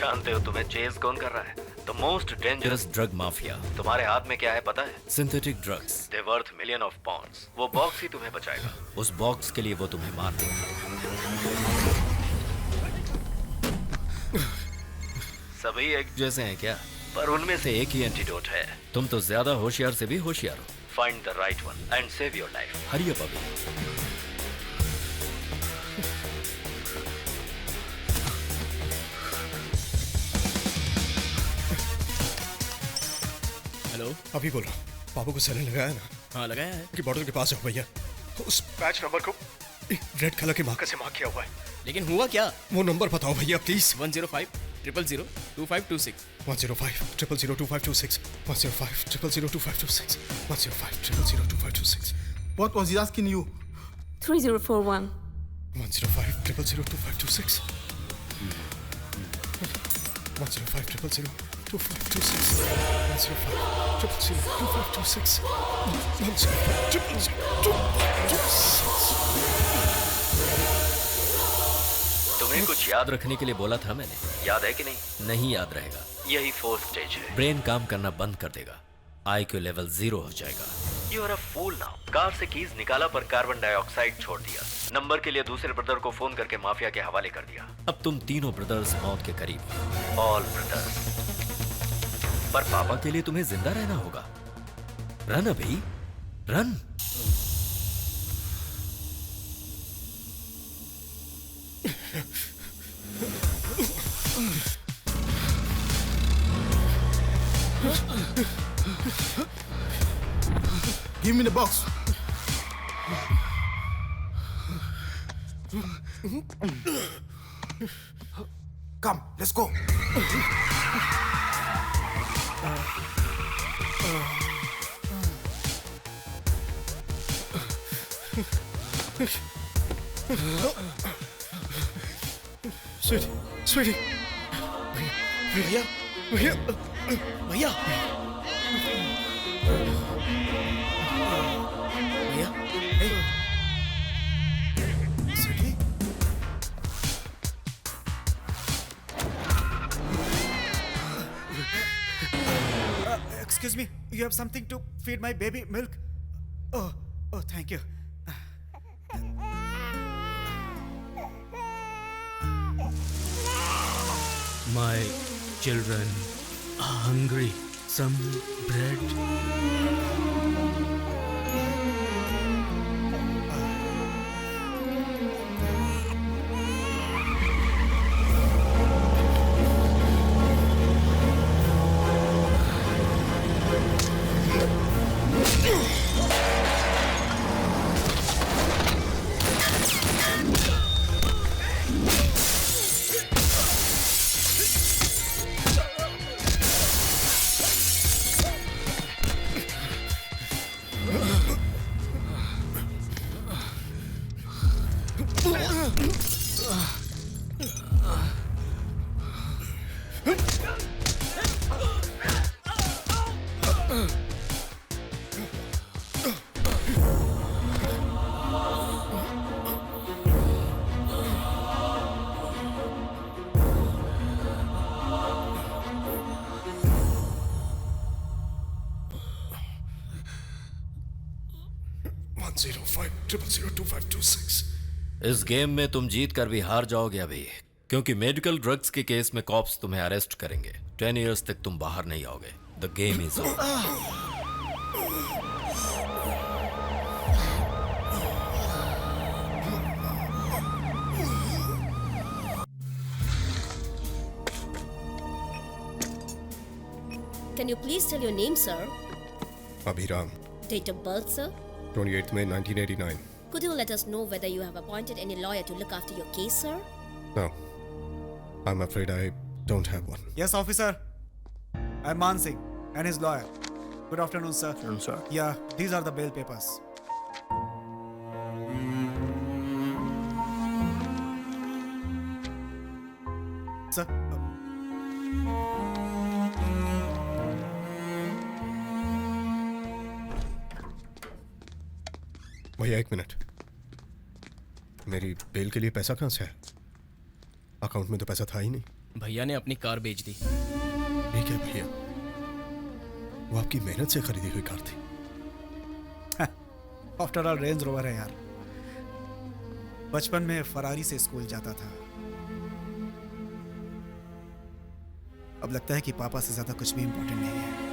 जानते हो तुम्हें चेज कौन कर रहा है? The most dangerous drug mafia. तुम्हारे हाथ में क्या है पता है? Synthetic drugs. They worth million of pounds. वो बॉक्स ही तुम्हें बचाएगा। उस बॉक्स के लिए वो तुम्हें मार देगा। सभी एक जैसे हैं क्या? पर उनमें से एक ही एंटीडोट है। तुम तो ज्यादा होशियार से भी होशियार हो। Find the right one and save your life. Hurry up अभी। हेलो, अभी बोल रहा हूँ। बाबू को सैलन लगाया ना? हाँ लगाया है। कि बॉर्डर के पास जाओ भैया। उस पैच नंबर को रेड कलर के मार्कर से मार्क किया हुआ है। लेकिन हुआ क्या? वो नंबर बताओ भैया please. 105-000-2526 105-000-2526 105-000-2526 105-000-2526 What was he asking you? 3041. 105-000-2526 105-000-2526 105-000-2526 तुम्हें कुछ याद रखने के लिए बोला था मैंने, याद है कि नहीं? नहीं याद रहेगा। यही 4th स्टेज है। ब्रेन काम करना बंद कर देगा। IQ लेवल 0 हो जाएगा। You are a fool now. Car से कीज निकाला पर कार्बन डाइऑक्साइड छोड़ दिया। नंबर के लिए दूसरे ब्रदर को फोन करके माफिया के हवाले कर दिया। अब तुम तीनों ब्रदर्स मौत के करीब हो। All brothers. पर पापा के लिए तुम्हें जिंदा रहना होगा। रन अभी, run. Give me the box. Come, let's go. Sweetie भैया भैया भैया भैया sweetie Excuse me, you have something to feed my baby milk? Oh, thank you. My children are hungry. Some bread. इस गेम में तुम जीत कर भी हार जाओगे अभी, क्योंकि मेडिकल ड्रग्स के केस में कॉप्स तुम्हें अरेस्ट करेंगे। 10 इयर्स तक तुम बाहर नहीं आओगे। The game is over. Can you please tell your name, sir? Abhiram, Date of birth, sir? 28 May 1989. Could you let us know whether you have appointed any lawyer to look after your case, sir? No, I'm afraid I don't have one. Yes, officer. I'm Man Singh and his lawyer. Good afternoon, sir. Afternoon, sir. Yeah, these are the bail papers. Sir, भैया एक minute, मेरी bell के लिए पैसा कहाँ से है? Account में तो पैसा था ही नहीं। भैया ने अपनी कार बेच दी। ठीक है भैया, वो आपकी मेहनत से खरीदी हुई कार थी। आफ्टर ऑल रेंज रोवर है यार। बचपन में फरारी से स्कूल जाता था, अब लगता है कि पापा से ज्यादा कुछ भी इंपॉर्टेंट नहीं है।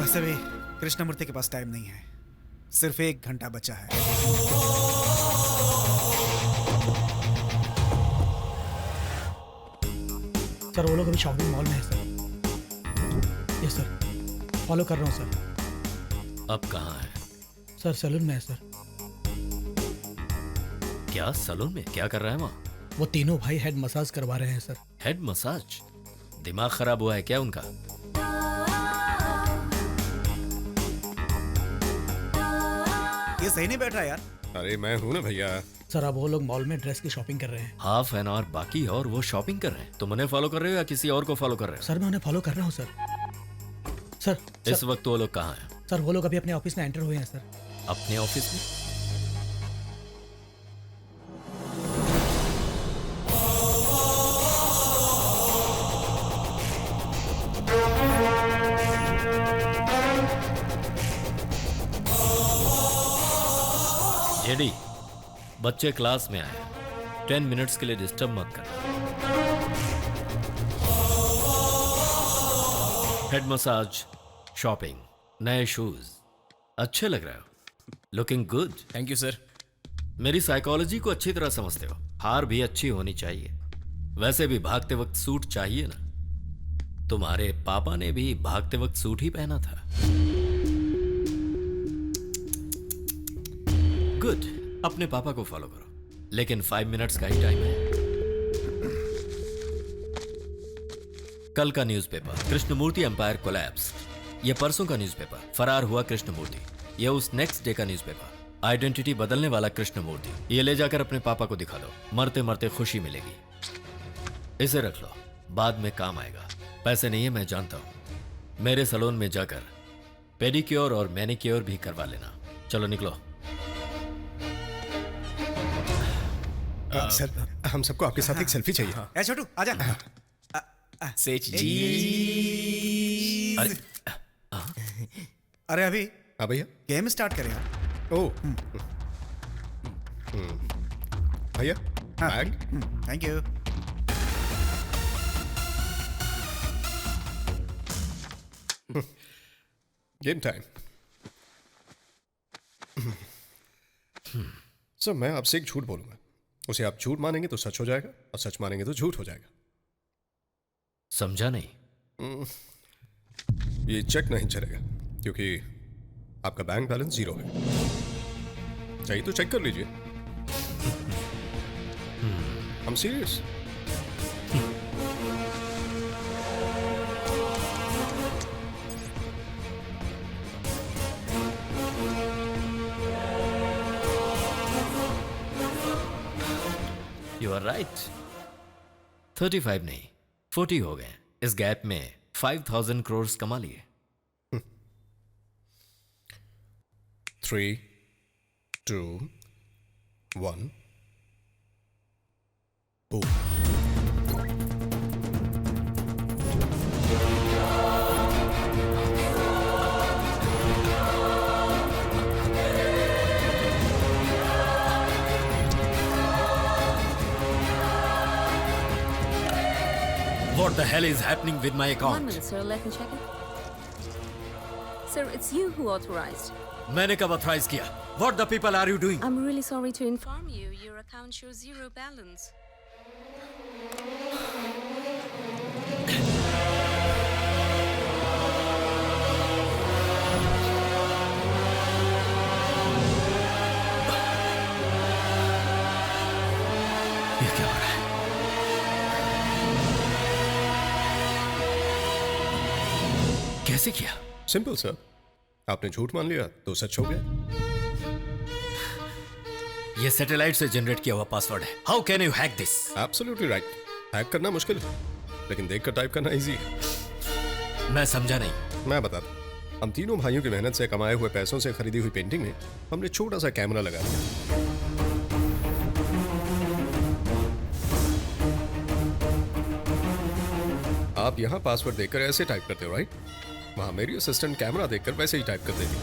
वैसे भी कृष्णमूर्ति के पास टाइम नहीं है, सिर्फ 1 घंटा बचा है। सर वो लोग अभी शॉपिंग मॉल में है सर। यस सर, फॉलो कर रहा हूँ सर। अब कहाँ है? सर सैलून में है सर। क्या सैलून में? क्या कर रहा है वहाँ? वो तीनों भाई हेड मसाज करवा रहे हैं सर। Head massage? दिमाग खराब हुआ है क्या उनका? ये सही नहीं बैठ रहा यार। अरे मैं हूं ना भैया। सर अब वो लोग मॉल में ड्रेस की शॉपिंग कर रहे हैं। हाफ एन आवर बाकी है और वो शॉपिंग कर रहे हैं। तुम उन्हें फॉलो कर रहे हो या किसी और को फॉलो कर रहे हो? सर मैं उन्हें फॉलो कर रहा हूँ सर। सर इस वक्त वो लोग कहाँ हैं? सर वो लोग अभी अपने ऑफिस में एंटर हुए हैं सर। अपने ऑफिस में? जेडी, बच्चे क्लास में आए, 10 मिनट्स के लिए डिस्टर्ब मत करना। हेड मसाज, शॉपिंग, नए शूज, अच्छे लग रहे हो। Looking good. Thank you sir. मेरी साइकोलॉजी को अच्छी तरह समझते हो। हार भी अच्छी होनी चाहिए। वैसे भी भागते वक्त सूट चाहिए ना। तुम्हारे पापा ने भी भागते वक्त सूट ही पहना था। गुड, अपने पापा को फॉलो करो, लेकिन 5 मिनट्स का ही टाइम है। कल का न्यूज़पेपर, कृष्णमूर्ति एम्पायर कोलैप्स। ये परसों का न्यूज़पेपर, फरार हुआ कृष्णमूर्ति। ये उस नेक्स्ट डे का न्यूज़पेपर, आइडेंटिटी बदलने वाला कृष्णमूर्ति। ये ले जाकर अपने पापा को दिखा दो, मरते मरते खुशी मिलेगी। इसे रख लो, बाद में काम आएगा। पैसे नहीं है मैं जानता हूं। मेरे सैलून में जाकर पेडिक्योर और मैनिक्योर भी करवा लेना। चलो निकलो। सर हम सबको आपके साथ एक सेल्फी चाहिए। ए छोटू आजा। सेठ जी। अरे अरे अभी हाँ भैया। गेम स्टार्ट करें यार। ओ भैया bag. Thank you. Game time. Sir मैं आपसे एक झूठ बोलूंगा, उसे आप झूठ मानेंगे तो सच हो जाएगा और सच मानेंगे तो झूठ हो जाएगा। समझा नहीं? ये चेक नहीं चलेगा क्योंकि आपका बैंक बैलेंस 0 है। चाहिए तो चेक कर लीजिए। I'm serious. You are right. 35 नहीं 40 हो गए। इस गैप में 5,000 करोड़ कमा लिए। 3, 2, 1 boom. What the hell is happening with my 1 account? minute, sir. Let me check it. Sir, it's you who authorized. मैंने कब ऑथराइज किया? What the people are you doing? I'm really sorry to inform you. Your account shows 0 balance. ये क्या हो रहा है? कैसे किया? सिंपल सर, आपने झूठ मान लिया तो सच हो गया। ये सैटेलाइट से जनरेट किया हुआ पासवर्ड है। How can you hack this? Absolutely right. Hack करना मुश्किल है लेकिन देखकर टाइप करना इजी है। मैं समझा नहीं। मैं बताता हूं। हम तीनों भाइयों की मेहनत से कमाए हुए पैसों से खरीदी हुई पेंटिंग में हमने छोटा सा कैमरा लगा दिया। आप यहां पासवर्ड देखकर ऐसे टाइप करते हो, राइट? वहां मेरी असिस्टेंट कैमरा देखकर वैसे ही टाइप कर देती।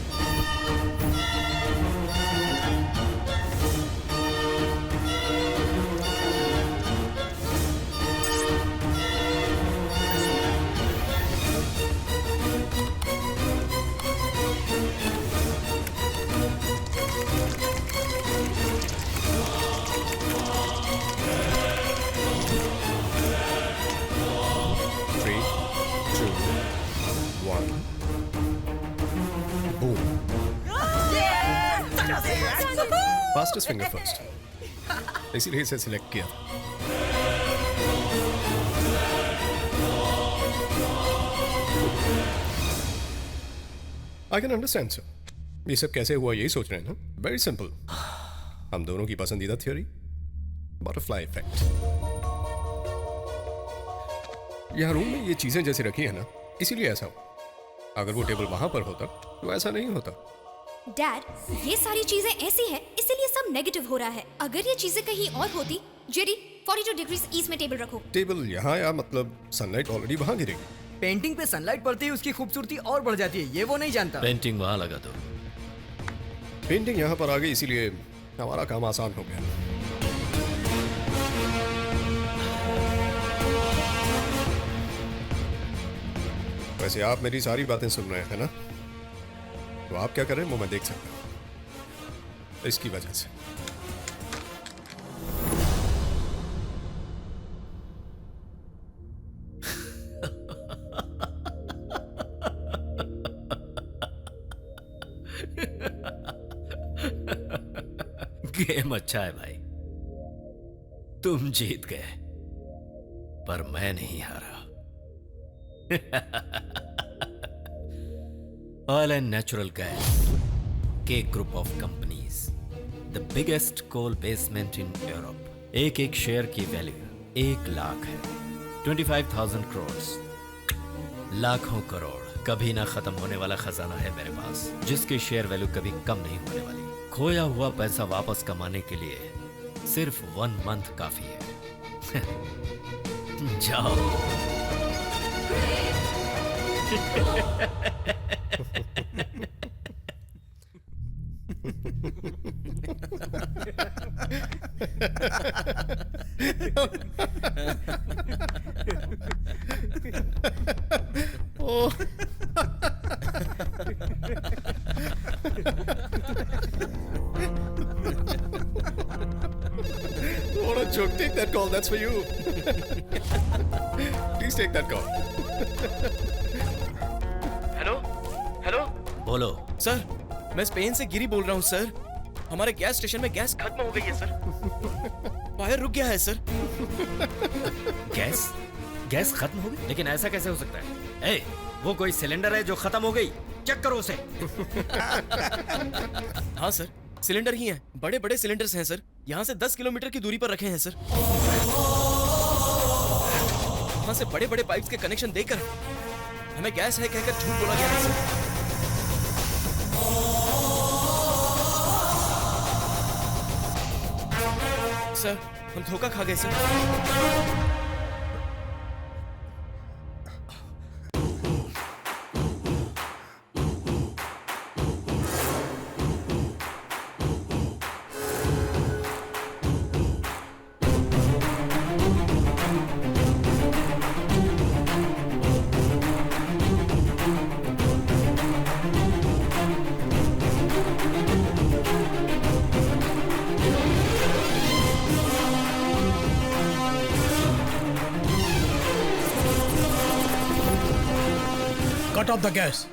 फास्टेस्ट फिंगर फर्स्ट, इसीलिए इसे सिलेक्ट किया था। I can understand sir. ये सब कैसे हुआ यही सोच रहे हैं ना? Very simple. हम दोनों की पसंदीदा थियोरी, बटरफ्लाई इफेक्ट। यहां रूम में ये चीजें जैसे रखी है ना, इसीलिए ऐसा हो। अगर वो टेबल वहां पर होता तो ऐसा नहीं होता। डैड, ये सारी चीजें ऐसी हैं, इसीलिए सब नेगेटिव हो रहा है। अगर ये चीजें कहीं और होती, जेडी 42 डिग्रीज ईस्ट में टेबल रखो। टेबल यहाँ या मतलब सनलाइट ऑलरेडी वहां गिरेगी। पेंटिंग पे सनलाइट पड़ती है, उसकी खूबसूरती और बढ़ जाती है। ये वो नहीं जानता। पेंटिंग वहां लगा दो। पेंटिंग यहाँ पर आ गई, इसीलिए हमारा काम आसान हो गया। वैसे आप मेरी सारी बातें सुन रहे हैं ना, तो आप क्या करें वो मैं देख सकता हूं, इसकी वजह से। गेम अच्छा है भाई, तुम जीत गए पर मैं नहीं हारा। Oil and natural gas, K Group of companies, the biggest coal basement in Europe. एक शेयर की वैल्यू 1 लाख है। 25,000 करोड़, लाखों करोड़, कभी ना खत्म होने वाला खजाना है मेरे पास, जिसकी शेयर वैल्यू कभी कम नहीं होने वाली। खोया हुआ पैसा वापस कमाने के लिए सिर्फ 1 मंथ काफी है। जाओ। What a joke. Take that call. That's for you. Please take that call. Hello hello, बोलो। सर मैं स्पेन से गिरी बोल रहा हूँ सर। हमारे गैस स्टेशन में गैस खत्म हो गई है सर। फायर रुक गया है सर। गैस खत्म हो गई? लेकिन ऐसा कैसे हो सकता है? ए, वो कोई सिलेंडर है जो खत्म हो गई? चेक करो उसे। हाँ सर, सिलेंडर ही हैं। बड़े बड़े सिलेंडर्स हैं सर। यहाँ से 10 किलोमीटर की दूरी पर रखे हैं सर। वहाँ से बड़े बड़े पाइप्स के कनेक्शन देकर हमें गैस है कहकर झूठ बोला गया है सर। सर हम धोखा खा गए sir. Cut off the gas.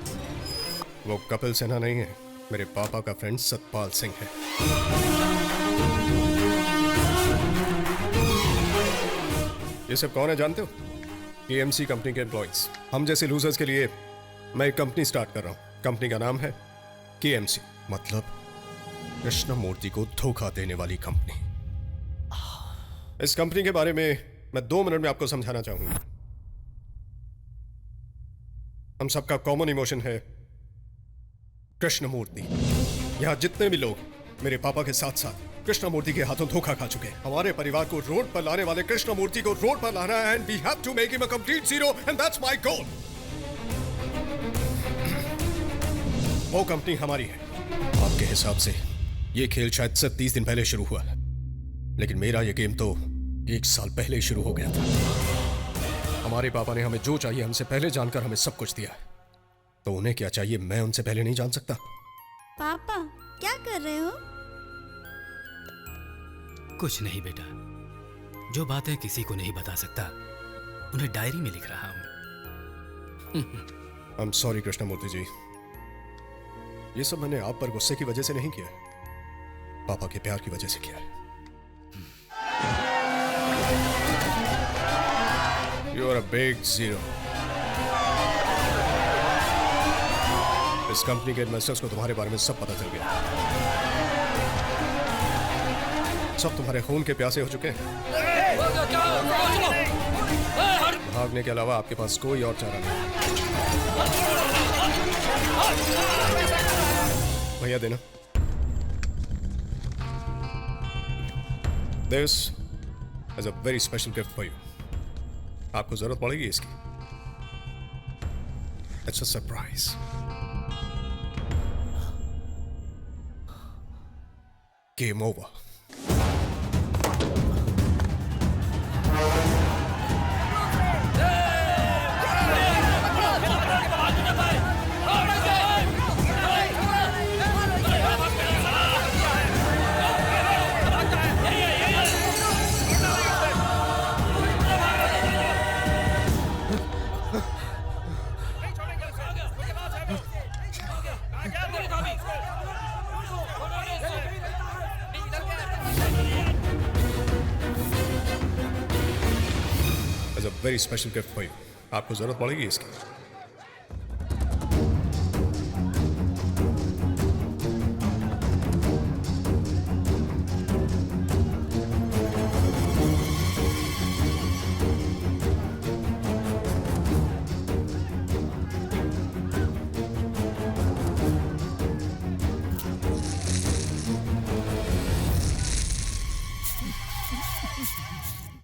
वो कपिल सिन्हा नहीं है, मेरे पापा का फ्रेंड सतपाल सिंह है। ये सब कौन है जानते हो? KMC कंपनी के एम्प्लॉइज। हम जैसे लूजर्स के लिए मैं एक कंपनी स्टार्ट कर रहा हूं। कंपनी का नाम है KMC, मतलब कृष्णमूर्ति को धोखा देने वाली कंपनी। इस कंपनी के बारे में मैं 2 मिनट में आपको समझाना चाहूंगा। हम सबका कॉमन इमोशन है कृष्णमूर्ति। यहां जितने भी लोग मेरे पापा के साथ साथ कृष्णमूर्ति के हाथों धोखा खा चुके हैं, हमारे परिवार को रोड पर लाने वाले कृष्णमूर्ति को रोड पर लाना है, and we have to make him a complete zero, and that's my goal. वो कंपनी हमारी है। आपके हिसाब से ये खेल शायद से 30 दिन पहले शुरू हुआ, लेकिन मेरा ये गेम तो 1 साल पहले ही शुरू हो गया था। हमारे पापा ने हमें जो चाहिए हमसे पहले जानकर हमें सब कुछ दिया है, तो उन्हें क्या चाहिए मैं उनसे पहले नहीं जान सकता? पापा क्या कर रहे हो? कुछ नहीं बेटा, जो बातें किसी को नहीं बता सकता उन्हें डायरी में लिख रहा हूं। आई एम सॉरी कृष्णमूर्ति जी, ये सब मैंने आप पर गुस्से की वजह से नहीं किया है, पापा के प्यार की वजह से किया है। You are a big zero. इस कंपनी के इन्वेस्टर्स को तुम्हारे बारे में सब पता चल गया। सब तुम्हारे खून के प्यासे हो चुके हैं। भागने के अलावा आपके पास कोई और चारा नहीं। भैया देना। This is a very special gift for you. आपको जरूरत पड़ेगी इसकी। It's a surprise. Game over. As a very special gift for you. आपको जरूरत पड़ेगी इसकी।